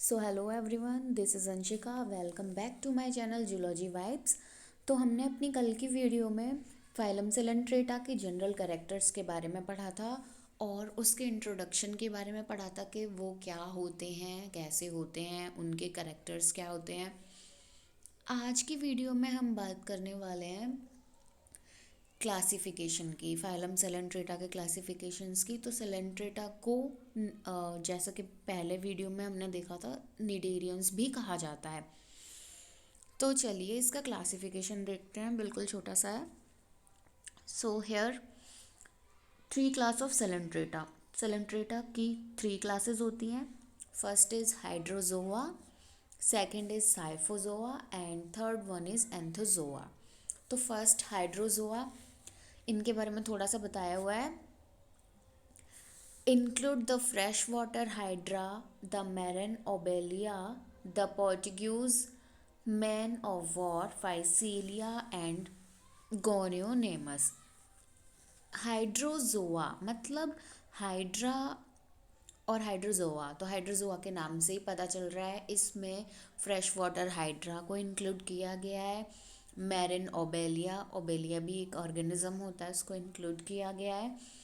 So hello everyone, this is Anshika. Welcome back to my channel zoology vibes. तो हमने अपनी कल की वीडियो में फाइलम सेलेंट्रेटा के जनरल कैरेक्टर्स के बारे में पढ़ा था और उसके इंट्रोडक्शन के बारे में पढ़ा था कि वो क्या होते हैं, कैसे होते हैं, उनके कैरेक्टर्स क्या होते हैं। आज की वीडियो में हम बात करने वाले हैं क्लासिफिकेशन की, फाइलम सेलेंट्रेटा के क्लासिफिकेशंस की। तो सेलेंट्रेटा को जैसा कि पहले वीडियो में हमने देखा था, निडेरियंस भी कहा जाता है। तो चलिए इसका क्लासिफिकेशन देखते हैं, बिल्कुल छोटा सा है। So here three class of Coelenterata. Coelenterata की थ्री क्लासेस होती हैं। First is Hydrozoa, second is Scyphozoa and third one is Anthozoa. तो फर्स्ट हाइड्रोजोआ, इनके बारे में थोड़ा सा बताया हुआ है। Include the freshwater hydra, the marine obelia, the Portuguese man of war Phycelia and Gonionymus। Hydrozoa मतलब हाइड्रा और हाइड्रोजोआ, तो हाइड्रोजोआ के नाम से ही पता चल रहा है, इसमें फ्रेश वाटर हाइड्रा को इंक्लूड किया गया है। मैरिन ओबेलिया, ओबेलिया भी एक ऑर्गेनिज्म होता है, उसको इंक्लूड किया गया है।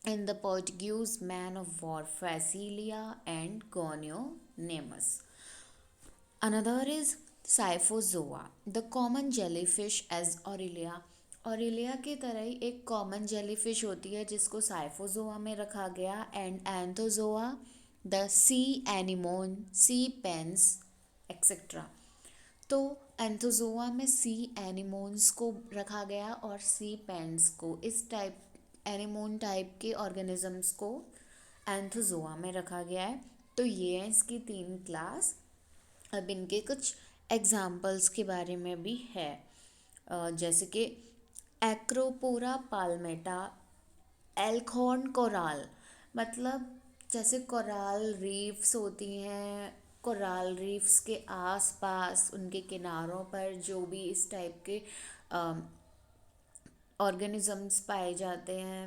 In the Portuguese man of war Phacelia and Gonionymus। Another is Scyphozoa, the common jellyfish as Aurelia। Aurelia की तरह ही एक कॉमन जेलीफिश होती है जिसको साइफोजोआ में रखा गया। And Anthozoa the sea anemone, sea pens etcetera. तो एंथोजोआ में सी एनिमोन्स को रखा गया और सी पेंस को, इस टाइप एनिमोन टाइप के ऑर्गेनिजम्स को एंथोजोआ में रखा गया है। तो ये है इसकी तीन क्लास। अब इनके कुछ एग्जाम्पल्स के बारे में भी है, जैसे कि एक्रोपोरा पाल्मेटा, एल्खोर्न कोराल। मतलब जैसे कोराल रीफ्स होती हैं, कोराल रीफ्स के आसपास उनके किनारों पर जो भी इस टाइप के ऑर्गेनिजम्स पाए जाते हैं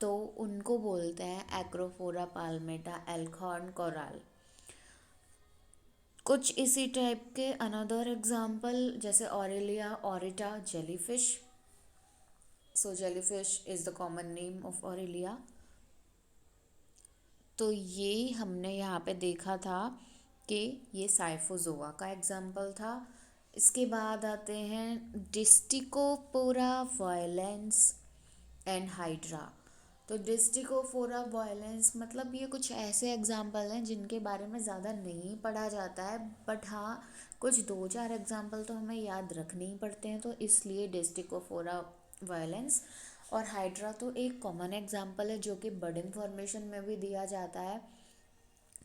तो उनको बोलते हैं एक्रोफोरा पाल्मेटा, एल्खोर्न कोराल। कुछ इसी टाइप के अनदर एग्जाम्पल जैसे Aurelia aurita jellyfish. So jellyfish is the common name of Aurelia. तो ये हमने यहाँ पे देखा था कि ये साइफोजोआ का एग्जाम्पल था। इसके बाद आते हैं डिस्टिकोपोरा वायलेंस एंड हाइड्रा। तो डिस्टिकोफोरा वायलेंस मतलब ये कुछ ऐसे एग्जाम्पल हैं जिनके बारे में ज़्यादा नहीं पढ़ा जाता है, बट हाँ कुछ दो चार एग्जाम्पल तो हमें याद रखने ही पड़ते हैं, तो इसलिए डिस्टिकोफोरा वायलेंस। और हाइड्रा तो एक कॉमन एग्जाम्पल है जो कि बर्डिंग फॉर्मेशन में भी दिया जाता है,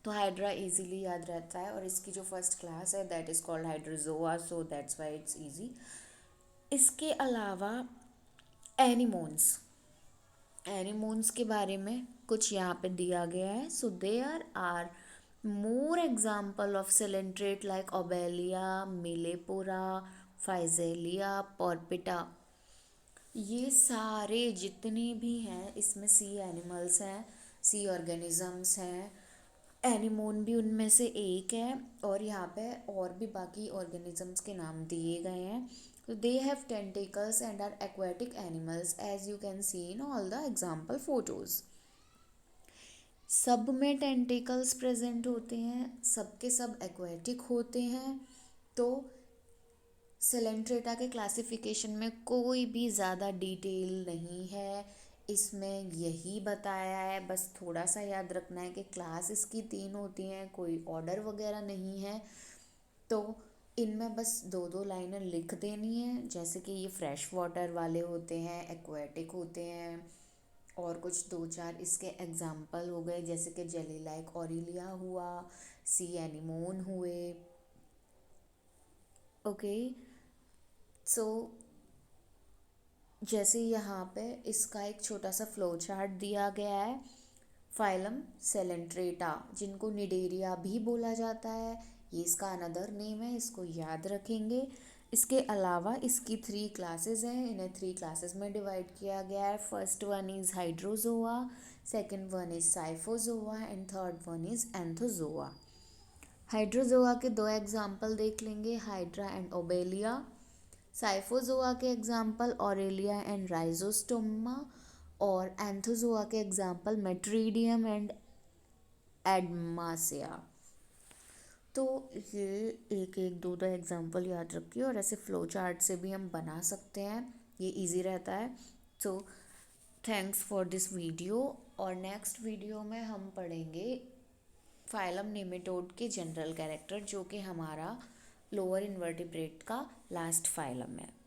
तो हाइड्रा इजीली याद रहता है। और इसकी जो फर्स्ट क्लास है that is called Hydrozoa, so that's why it's easy. इसके अलावा एनिमोन्स, एनिमोन्स के बारे में कुछ यहाँ पे दिया गया है। So there are more example of coelenterate like Obelia, Millepora, Physalia, Porpita. ये सारे जितने भी हैं इसमें सी एनिमल्स हैं, सी ऑर्गेनिजम्स हैं। एनिमोन भी उनमें से एक है और यहाँ पे और भी बाकी ऑर्गेनिजम्स के नाम दिए गए हैं। तो they have tentacles and are aquatic animals as you can see in all the example photos. सब में टेंटिकल्स प्रेजेंट होते हैं, सब के सब एक्वेटिक होते हैं। तो सेलेंट्रेटा के क्लासिफिकेशन में कोई भी ज़्यादा डिटेल नहीं है, इसमें यही बताया है। बस थोड़ा सा याद रखना है कि क्लास इसकी तीन होती हैं, कोई ऑर्डर वगैरह नहीं है। तो इनमें बस दो दो लाइनें लिख देनी है, जैसे कि ये फ्रेश वाटर वाले होते हैं, एक्वेटिक होते हैं, और कुछ दो चार इसके एग्जाम्पल हो गए जैसे कि जेली लाइक ऑरिलिया हुआ, सी एनिमोन हुए। ओके, सो जैसे यहाँ पे इसका एक छोटा सा फ्लो चार्ट दिया गया है। फाइलम सेलेंट्रेटा, जिनको निडेरिया भी बोला जाता है, ये इसका अनदर नेम है, इसको याद रखेंगे। इसके अलावा इसकी थ्री क्लासेस हैं, इन्हें थ्री क्लासेस में डिवाइड किया गया है। First one is Hydrozoa, second one is Scyphozoa and third one is Anthozoa. Hydrozoa के दो एग्जाम्पल देख लेंगे, हाइड्रा एंड ओबेलिया। साइफोजोआ के एग्जाम्पल ऑरेलिया एंड राइजोस्टोमा, और एंथोजोआ के एग्जाम्पल मेट्रीडियम एंड एडमासिया। तो ये एक एक दो दो एग्जाम्पल याद रखिए, और ऐसे फ्लो चार्ट से भी हम बना सकते हैं, ये इजी रहता है। So thanks for this video, और नेक्स्ट वीडियो में हम पढ़ेंगे फाइलम नेमेटोड के जनरल कैरेक्टर, जो कि हमारा लोअर इन्वर्टिब्रेट का लास्ट फाइलम है।